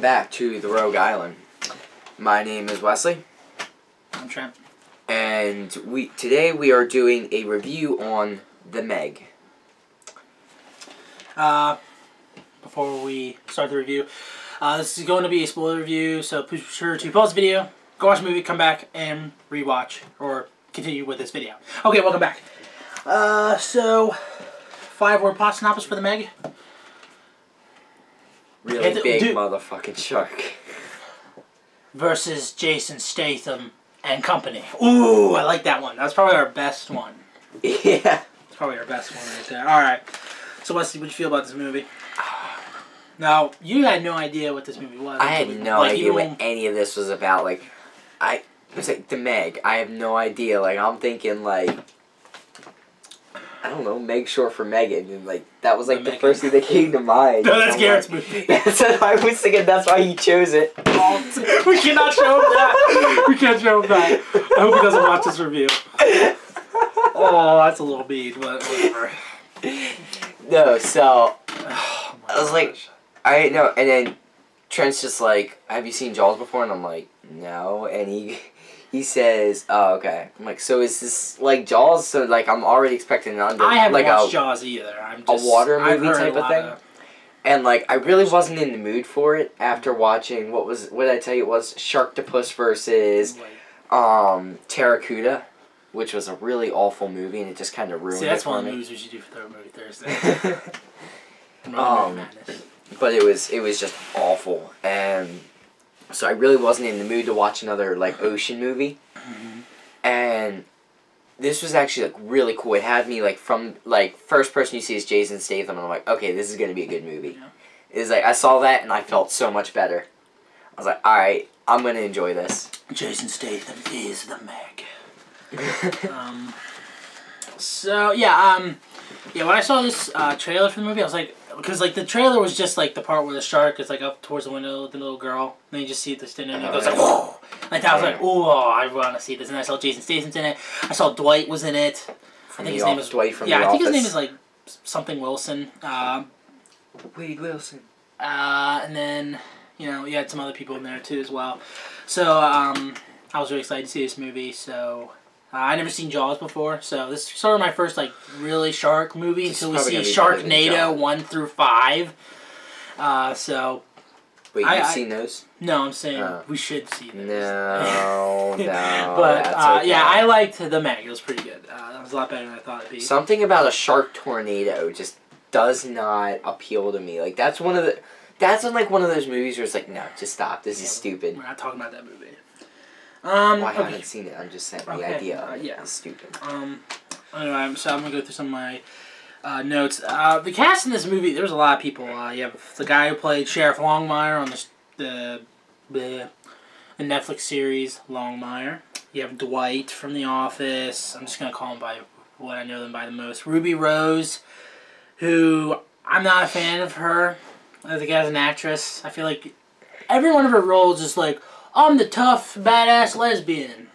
back to the Rogue Island. My name is Wesley. I'm Trent. And today we are doing a review on The Meg. Before we start the review, this is going to be a spoiler review, so please be sure to pause the video, go watch the movie, come back, and rewatch, or continue with this video. Okay, welcome back. So, 5-word plot synopsis for The Meg. Really big motherfucking shark. Versus Jason Statham and company. Ooh, I like that one. That's probably our best one. Yeah. It's probably our best one right there. Alright. So, Wesley, what do you feel about this movie? Now, you had no idea what this movie was. I had no idea what any of this was about. It was like The Meg. I have no idea. I'm thinking, I don't know, Meg short for Megan. And, that was, the first thing that came to mind. No, that's Garrett's movie. That's what I was thinking. That's why he chose it. We cannot show him that. We can't show him that. I hope he doesn't watch this review. Oh, that's a little mean, but whatever. No, so I was like, I know, and then Trent's just like, have you seen Jaws before? And I'm like, no, and he says, oh, okay. I'm like, so is this like Jaws? So I'm already expecting I haven't watched Jaws either. I'm just, a water movie type of thing. And I really wasn't in the mood for it after watching what did I tell you it was? Sharktopus versus Terracuda, which was a really awful movie, and it just kind of ruined it for me. See, that's one of the movies we should do for Third Movie Thursday. But it was just awful, and so I really wasn't in the mood to watch another ocean movie. Mm-hmm. And this was actually really cool. It had me from first person you see is Jason Statham, and I'm like, okay, this is gonna be a good movie. Yeah. It's I saw that and I felt so much better. I was like, all right, I'm gonna enjoy this. Jason Statham is the Meg. So yeah, when I saw this trailer for the movie, I was like, because the trailer was just the part where the shark is up towards the window with the little girl, and then you just see it just in it, and it goes whoa! I was like, oh, I want to see this, and I saw Jason Statham's in it. I saw Dwight was in it. I think his name is Dwight from The Office. I think his name is something Wilson. Wade Wilson. And then you had some other people in there too as well. So I was really excited to see this movie. So. I never seen Jaws before, so this is sort of my first really shark movie until we see Sharknado 1 through 5. So. Wait, you've seen those? No, I'm saying we should see those. No, no. But okay. yeah, I liked The Meg. It was pretty good. That was a lot better than I thought it'd be. Something about a shark tornado just does not appeal to me. That's one of the. That's one of those movies where it's no, just stop. This is stupid. We're not talking about that movie. Well, I haven't seen it. I'm just saying the idea is stupid. Anyway, so I'm gonna go through some of my notes. The cast in this movie, there's a lot of people. You have the guy who played Sheriff Longmire on the Netflix series Longmire. You have Dwight from The Office. I'm just gonna call him by what I know them by the most. Ruby Rose, who I'm not a fan of her. I think as an actress, I feel like every one of her roles is I'm the tough, badass lesbian.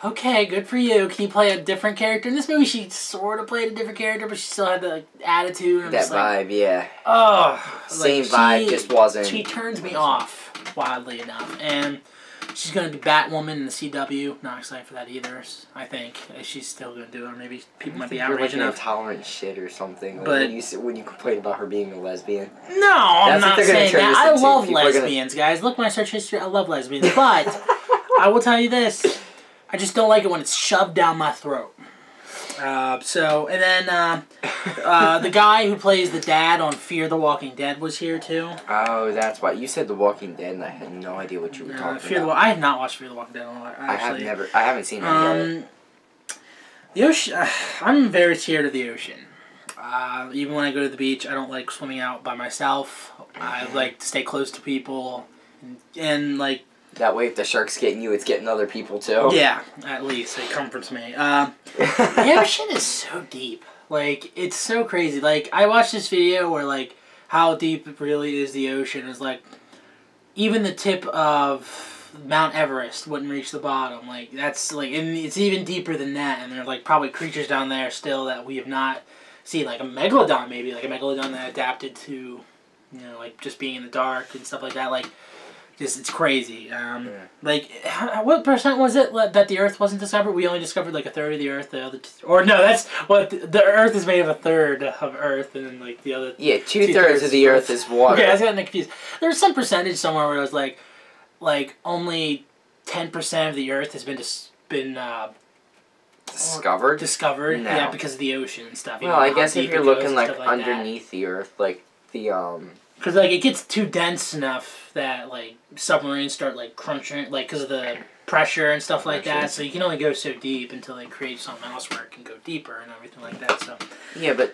Okay, good for you. Can you play a different character? In this movie, she sort of played a different character, but she still had the attitude. That vibe, yeah. Oh. Same vibe, just wasn't. She turns me off, wildly enough. And she's going to be Batwoman in the CW. Not excited for that either, I think. She's still going to do it, or maybe people might be outraged enough. Intolerant shit or something. But when you complain about her being a lesbian. No, I'm not saying that. I love lesbians, guys. Look, my search history, I love lesbians. But I will tell you this. I just don't like it when it's shoved down my throat. And then the guy who plays the dad on Fear the Walking Dead was here too. Oh, that's why. You said The Walking Dead and I had no idea what you were talking about. I have not watched Fear the Walking Dead. I haven't seen it yet. The ocean, I'm very scared of the ocean. Even when I go to the beach, I don't like swimming out by myself. I like to stay close to people and that way, if the shark's getting you, it's getting other people, too. Yeah, at least. It comforts me. The ocean is so deep. It's so crazy. I watched this video where, how deep it really is the ocean is, even the tip of Mount Everest wouldn't reach the bottom. That's, and it's even deeper than that. And there are, probably creatures down there still that we have not seen. A megalodon, maybe. A megalodon that adapted to You know, like just being in the dark and stuff like that. Like, just it's crazy. Like, what percent was it that the Earth wasn't discovered? We only discovered like a third of the Earth. The other, or no, that's what the Earth is made of, a third of Earth, and then like the other. Yeah, 2/3 of the Earth is water. Okay, I was getting confused. There's some percentage somewhere where it was like only 10% of the Earth has been discovered. Discovered, No. yeah, because of the ocean and stuff. Well, I guess if you're looking like underneath the Earth, like the Because like it gets too dense enough that like submarines start like crunching, like because of the pressure and stuff like that. So you can only go so deep until they create something else where it can go deeper and everything like that. So yeah, but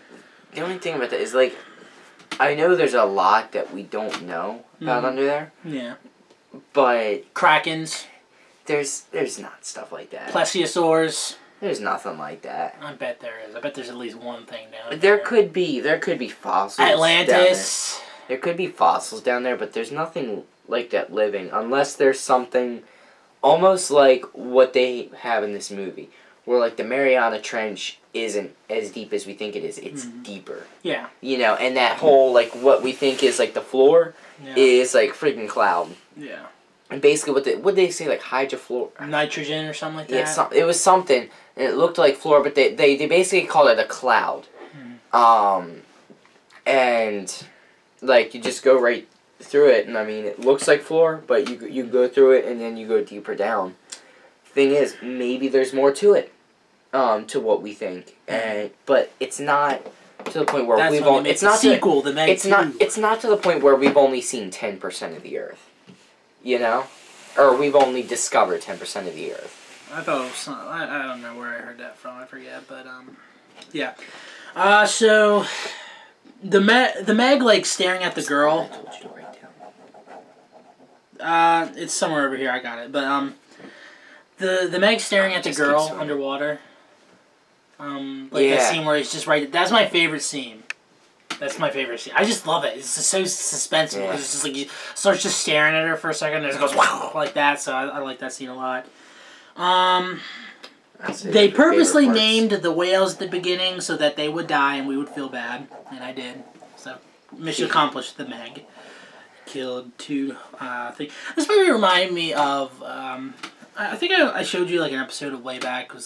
the only thing about that is like I know there's a lot that we don't know about under there. Yeah. But Krakens. There's not stuff like that. Plesiosaurs. There's nothing like that. I bet there is. I bet there's at least one thing down there. There could be fossils. Atlantis. There could be fossils down there, but there's nothing like that living unless there's something almost like what they have in this movie, where like the Mariana Trench isn't as deep as we think it is. It's deeper. Yeah. You know, and that whole like what we think is like the floor is like freaking cloud. Yeah. And basically, what they say, like hydrofluor, nitrogen or something like that. Yeah, it was something, and it looked like floor, but they basically called it a cloud. And like you just go right through it, and I mean it looks like floor, but you go through it, and then you go deeper down. Thing is, maybe there's more to it, to what we think, but it's not to the point where we've only. It's not sequel. The Meg. It's not to the point where we've only seen 10% of the Earth. You know? Or we've only discovered 10% of the Earth. I thought it was I don't know where I heard that from, I forget, but, yeah. So, the Meg, like, staring at the girl. I told you to write down. It's somewhere over here, I got it, but, the Meg staring at the girl underwater. That scene where it's just that's my favorite scene. That's my favorite scene. I just love it. It's just so suspenseful. Yeah. It's just like you starts just staring at her for a second, and it goes wow like that. So I like that scene a lot. They purposely named the whales at the beginning so that they would die and we would feel bad, and I did. So mission accomplished. The Meg killed 2 things. This movie reminded me of. I think I showed you like an episode of way back. Did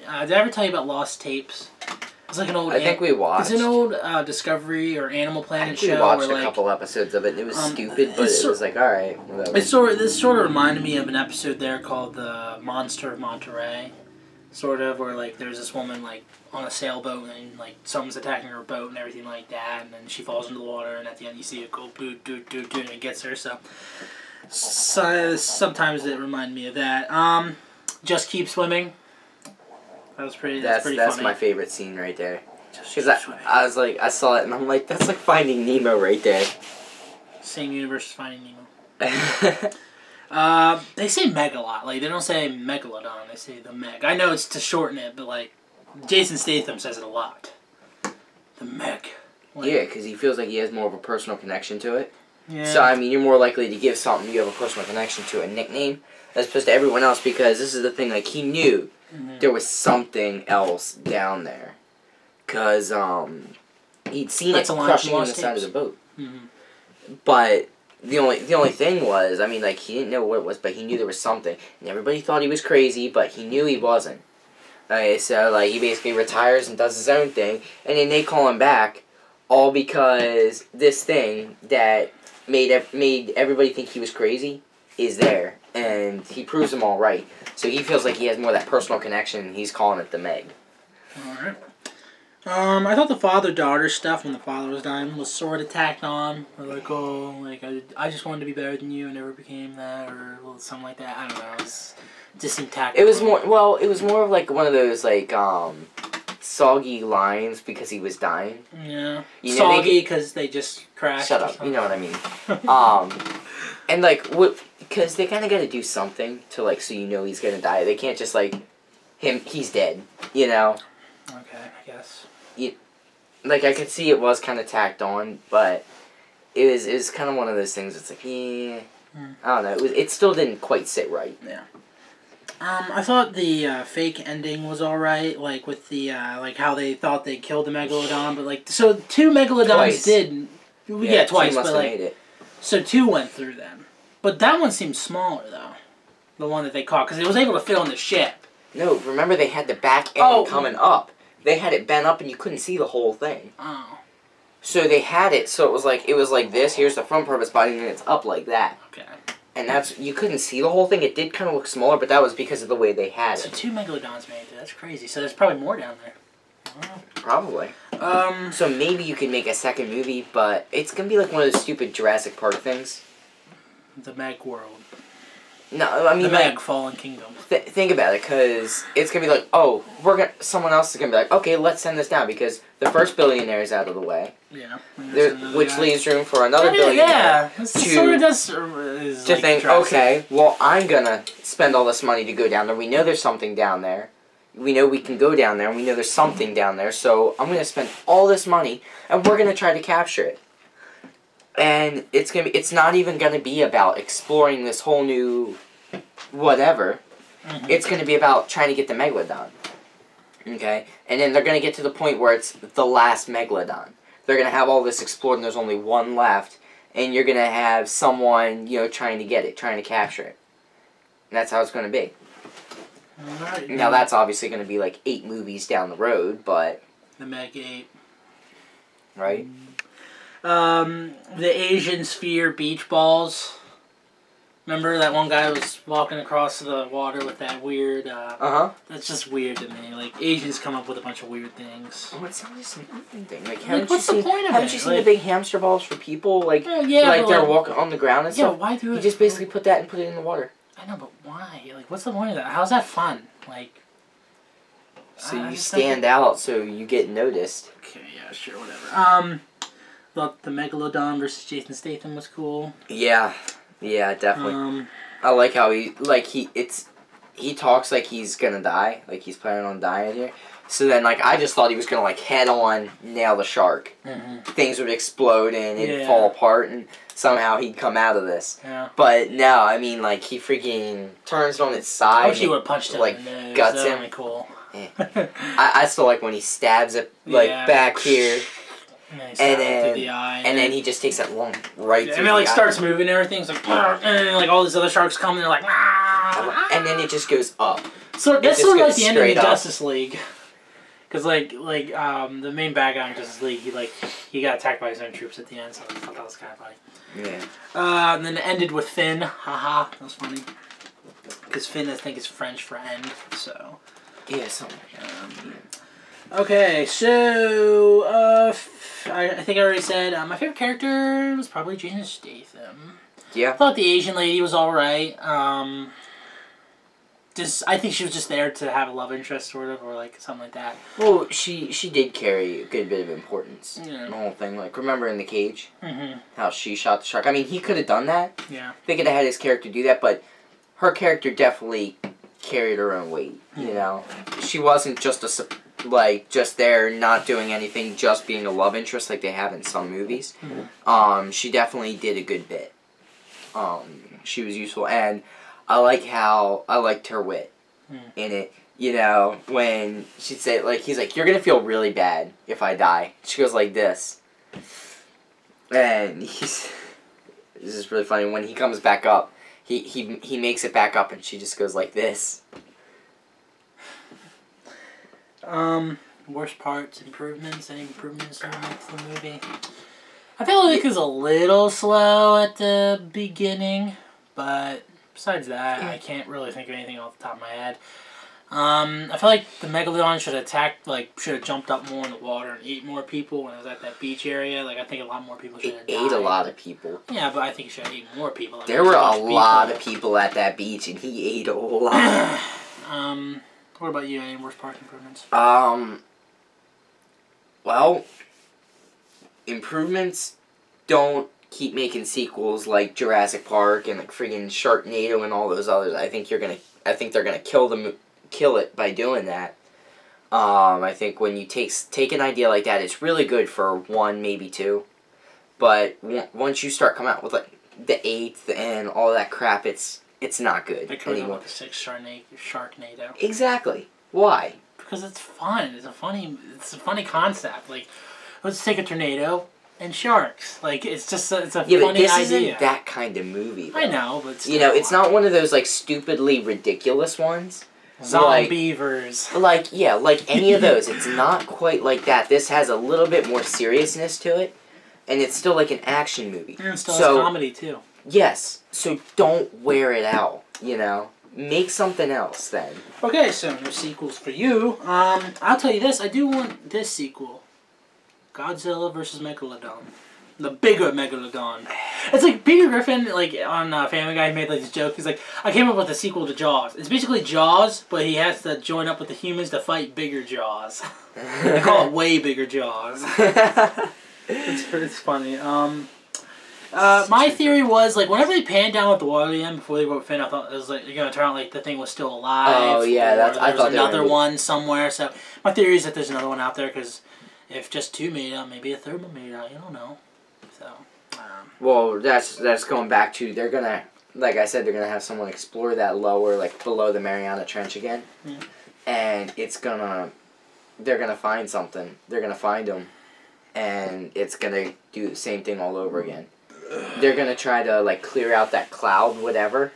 I ever tell you about Lost Tapes? It's like an old. I think we watched. It's an old Discovery or Animal Planet show. We watched a couple episodes of it. And it was stupid, but it was like, all right. Whatever. This sort of reminded me of an episode there called The Monster of Monterey, sort of, where like there's this woman like on a sailboat and like someone's attacking her boat and everything like that, and then she falls into the water, and at the end you see it go boot doot doot doot, and it gets her. So sometimes it reminded me of that. Just Keep Swimming. That was pretty. That's pretty funny. That's my favorite scene right there. Because I was like, I saw it and I'm like, that's like Finding Nemo right there. Same universe as Finding Nemo. They say Meg a lot. Like they don't say Megalodon. They say the Meg. I know it's to shorten it, but like Jason Statham says it a lot. The Meg. Like, yeah, because he feels like he has more of a personal connection to it. Yeah. So I mean, you're more likely to give something you have a personal connection to a nickname as opposed to everyone else, because this is the thing. Like he knew. There was something else down there, cause he'd seen it crushing on the side of the boat. But the only thing was, I mean, like he didn't know what it was, but he knew there was something, and everybody thought he was crazy, but he knew he wasn't. Okay, so like he basically retires and does his own thing, and then they call him back, all because this thing that made everybody think he was crazy is there, and he proves them all right. So he feels like he has more of that personal connection, and he's calling it the Meg. Alright. I thought the father-daughter stuff when the father was dying was sort of tacked on. Like, oh, like, I just wanted to be better than you and never became that, or something like that. I don't know. It just seemed tacked on. It was more of like one of those, like, soggy lines because he was dying. Yeah. You know, soggy because they just crashed. Shut up. You know what I mean. And, like, because they kind of got to do something to, like, so you know he's going to die. They can't just, like, he's dead, you know? Okay, I guess. Like, I could see it was kind of tacked on, but it was kind of one of those things that's like, yeah, I don't know. It still didn't quite sit right. Yeah. I thought the fake ending was alright, like, with the, like, how they thought they killed the Megalodon, but, like, so 2 Megalodons did... Yeah, twice. Two must But have made like, it. so 2 went through them. But that one seemed smaller though. The one that they caught, because it was able to fit on the ship. No, remember they had the back end coming up. They had it bent up and you couldn't see the whole thing. Oh. So they had it so it was like this. Here's the front purpose body, and then it's up like that. Okay. And that's you couldn't see the whole thing. It did kind of look smaller, but that was because of the way they had So it. 2 megalodons made it. That's crazy. So there's probably more down there. Wow. Probably. Um. So maybe you could make a second movie, but it's gonna be like one of those stupid Jurassic Park things. The Meg world. No, I mean The like Meg Fallen Kingdom. think about it, because it's gonna be like, oh, someone else is gonna be like, okay, let's send this down because the first billionaire is out of the way. Yeah. Which leaves room for another billionaire. Yeah. To Sort of does. To think, okay, well, I'm gonna spend all this money to go down there. We know there's something down there. We know we can go down there, and we know there's something down there. So I'm gonna spend all this money, and we're gonna try to capture it. And it's not even gonna be about exploring this whole new whatever. Mm-hmm. It's gonna be about trying to get the Megalodon. Okay? And then they're gonna get to the point where it's the last Megalodon. They're gonna have all this explored and there's only one left, and you're gonna have someone, trying to get it, trying to capture it. And that's how it's gonna be. Right. Now that's obviously gonna be like 8 movies down the road, but The Meg 8. right? The Asian Sphere beach balls. Remember that one guy was walking across the water with that weird, That's just weird to me. Like, Asians come up with a bunch of weird things. Oh, it's not just an Asian thing. Like, what's the point of it? Haven't you seen the big hamster balls for people? Like, yeah, like they're walking on the ground and yeah, stuff? why do it? You just basically put that and put it in the water. I know, but why? Like, what's the point of that? How's that fun? Like... So I you just stand out so you get noticed. Okay, yeah, sure, whatever. The Megalodon versus Jason Statham was cool. Yeah. Yeah, definitely. I like how he talks like he's gonna die, like he's planning on dying here. So then, like, I just thought he was gonna, like, head on nail the shark. Mm-hmm. Things would explode and it'd fall apart and somehow he'd come out of this. Yeah. But no, I mean, like, he freaking turns on its side. I wish he would have punched him like, in the nose. guts That him. would be cool. Yeah. I still like when he stabs it, like, back here. And then through the eye. And then he just takes that long right through and then, like, the eye. starts moving and everything. It's like, and then, like, all these other sharks come and they're like, ah! And then it just goes up. So that's sort of like the end of the up. Justice League. Because, the main bad guy in Justice League, he got attacked by his own troops at the end, so I thought that was kind of funny. Yeah. And then it ended with Finn. Haha, that was funny. Because Finn, I think, is French for end, so... Yeah, something like that. Okay, so, I think I already said my favorite character was probably Jason Statham. Yeah. I thought the Asian lady was alright. I think she was just there to have a love interest, sort of, or like something like that. Well, she did carry a good bit of importance. Yeah. The whole thing. Like, remember in the cage? Mm-hmm. How she shot the shark? I mean, he could have done that. Yeah. They could have had his character do that, but her character definitely carried her own weight, you know? She wasn't just just there, not doing anything, just being a love interest like they have in some movies. Mm-hmm. She definitely did a good bit. She was useful, and I liked her wit in it. You know, when she'd say, like, he's like, you're gonna feel really bad if I die. She goes like this. And this is really funny. When he comes back up, he makes it back up and she just goes like this. Worst parts, improvements, any improvements to the movie? I feel like it was a little slow at the beginning, but besides that, I can't really think of anything off the top of my head. I feel like the Megalodon should have jumped up more in the water and ate more people when it was at that beach area. Like, I think a lot more people should have died. Ate a lot of people. Yeah, but I think he should have eaten more people. There were a lot of people at that beach, and he ate a lot. What about you? Any worst park improvements? Well, improvements don't keep making sequels like Jurassic Park and like friggin' Sharknado and all those others. I think they're gonna kill it by doing that. I think when you take an idea like that, it's really good for 1, maybe 2. But once you start coming out with like the 8th and all that crap, it's not good anymore. Like the 6th Sharknado. Exactly. Why? Because it's fun. It's a funny concept. Like, let's take a tornado and sharks. Like, it's just it's a Yeah, but funny this idea. isn't that kind of movie, though. I know, but still, You know, it's not one of those, like, stupidly ridiculous ones. Zombievers. Like, yeah, like any of those. It's not quite like that. This has a little bit more seriousness to it, and it's still like an action movie. And it still has comedy, too. Yes, so don't wear it out, you know? Make something else, then. Okay, so no sequels for you. I'll tell you this, I do want this sequel. Godzilla vs. Megalodon. The bigger Megalodon. It's like Peter Griffin, like on Family Guy, made like this joke. He's like, I came up with a sequel to Jaws. It's basically Jaws, but he has to join up with the humans to fight bigger Jaws. They call it way bigger Jaws. It's funny. My theory was, like, whenever they panned down with the water again before they wrote Finn, I thought it was like, you're gonna turn out like the thing was still alive. Oh yeah, I thought there was another one somewhere. So my theory is that there's another one out there, because if just two made it out, maybe a third one made it out. You don't know. So. Well, that's going back to, they're gonna, like I said, they're gonna have someone explore that lower, like below the Mariana Trench again, and they're gonna find something. They're gonna find them, and it's gonna do the same thing all over again. They're gonna try to like clear out that cloud, whatever,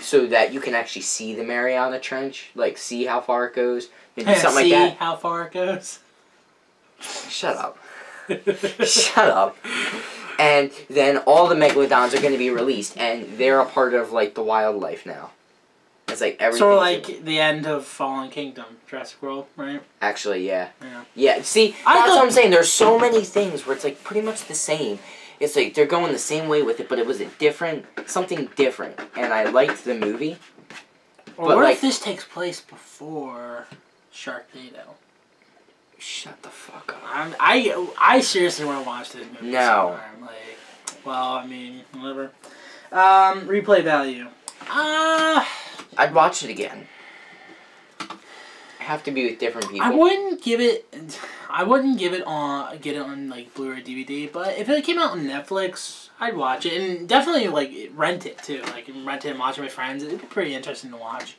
so that you can actually see the Mariana Trench, like see how far it goes, maybe something like that. See how far it goes. Shut up. Shut up. And then all the Megalodons are going to be released, and they're a part of, like, the wildlife now. It's like everything. Sort of like the end of Fallen Kingdom, Jurassic World, right? Actually, yeah. Yeah. Yeah, see, that's what I'm saying. There's so many things where it's, like, pretty much the same. It's like they're going the same way with it, but it was something different. And I liked the movie. Or what if this takes place before Sharknado? Shut the fuck up. I seriously want to watch this movie. No. Like, well, I mean, whatever. Replay value. I'd watch it again. Have to be with different people. I wouldn't give it on get it on like Blu-ray DVD, but if it came out on Netflix, I'd watch it, and definitely like rent it too. Like rent it and watch it with friends. It'd be pretty interesting to watch.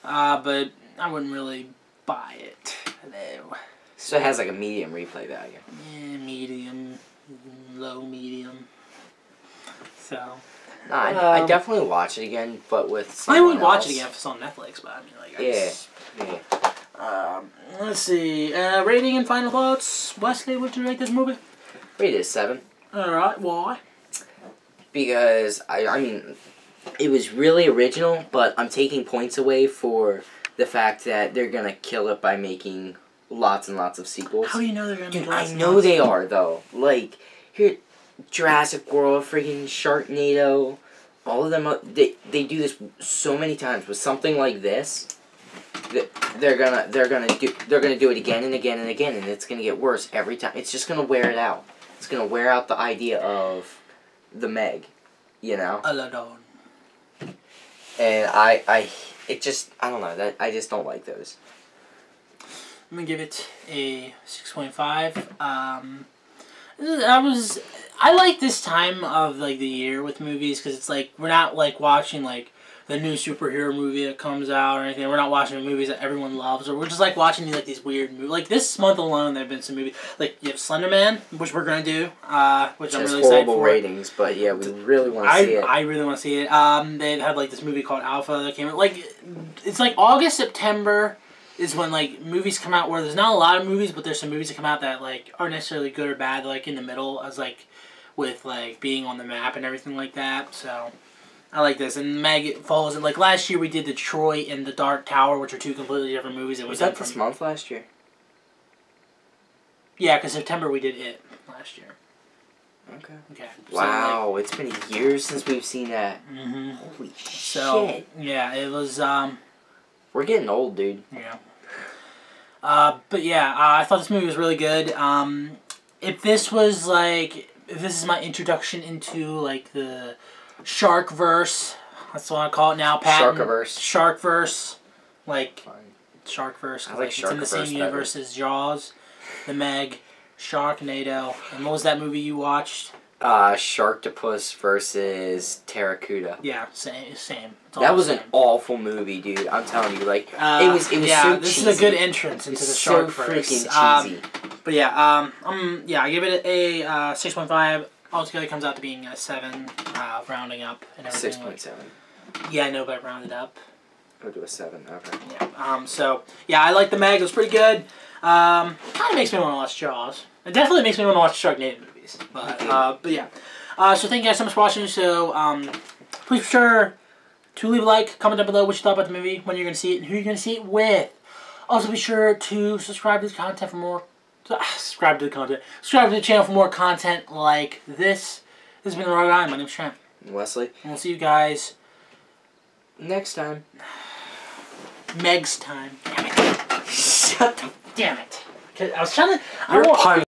But I wouldn't really buy it. No. So it has like a medium replay value. Yeah, medium, low medium. So. No, I definitely watch it again, but with someone I would else. watch it again if it's on Netflix, but I mean, like, let's see. Rating and final thoughts. Wesley, would you rate this movie? Rate it 7. Alright, why? Because, I mean, it was really original, but I'm taking points away for the fact that they're going to kill it by making lots and lots of sequels. How do you know they're going to make lots I know they are, though. Like, here, Jurassic World, freaking Sharknado, all of them, they do this so many times with something like this. They're gonna do it again and again and again, and it's gonna get worse every time. It's just gonna wear it out. It's gonna wear out the idea of the Meg, you know. Aladon. And I don't know, I just don't like those. I'm gonna give it a 6.5. I like this time of like the year with movies, because it's like we're not like watching like the new superhero movie that comes out or anything. We're not watching movies that everyone loves, or we're just like watching like these weird movies. Like this month alone, there have been some movies like you have Slender Man, which we're gonna do, which I'm really excited for. Horrible ratings, but yeah, we really want to see it. I really want to see it. They had like this movie called Alpha that came out. Like it's like August, September is when like movies come out where there's not a lot of movies, but there's some movies that come out that like aren't necessarily good or bad. Like in the middle, as like with like being on the map and everything like that. So I like this. And Meg follows it. Like last year we did Detroit and The Dark Tower, which are two completely different movies. Was that this month last year? Yeah, because September we did It last year. Okay. Okay. Wow, so, like, it's been years since we've seen that. Mm-hmm. Holy shit. So, yeah, it was, we're getting old, dude. Yeah. But yeah, I thought this movie was really good. If this was like, if this is my introduction into like the Sharkverse, that's what I call it now, Patton. Sharkverse. Like, Fine. Sharkverse. I like It's in the same universe as Jaws, The Meg, Sharknado, and what was that movie you watched? Sharktopus versus Terracuda. Yeah, same. That was an awful movie, dude. I'm telling you, like it was yeah, so this cheesy. is a good entrance into the shark so verse. freaking cheesy. But yeah, I give it a 6.5. Altogether, it comes out to being a 7, rounding up and everything. 6.7. Yeah, I know, but I rounded up. I'll do a 7. Okay. Yeah. So yeah, I like the Meg. It was pretty good. Kind of makes me want to watch Jaws. It definitely makes me want to watch Sharknado movies. But yeah. So thank you guys so much for watching. So please be sure to leave a like, comment down below what you thought about the movie, when you're gonna see it, and who you're gonna see it with. Also, be sure to subscribe to the content for more. Subscribe to the channel for more content like this. This has been The Raw Guy. My name's Trent. Wesley. And we'll see you guys next time. Meg's time. Damn it. Shut the. Damn it. I was trying to. You're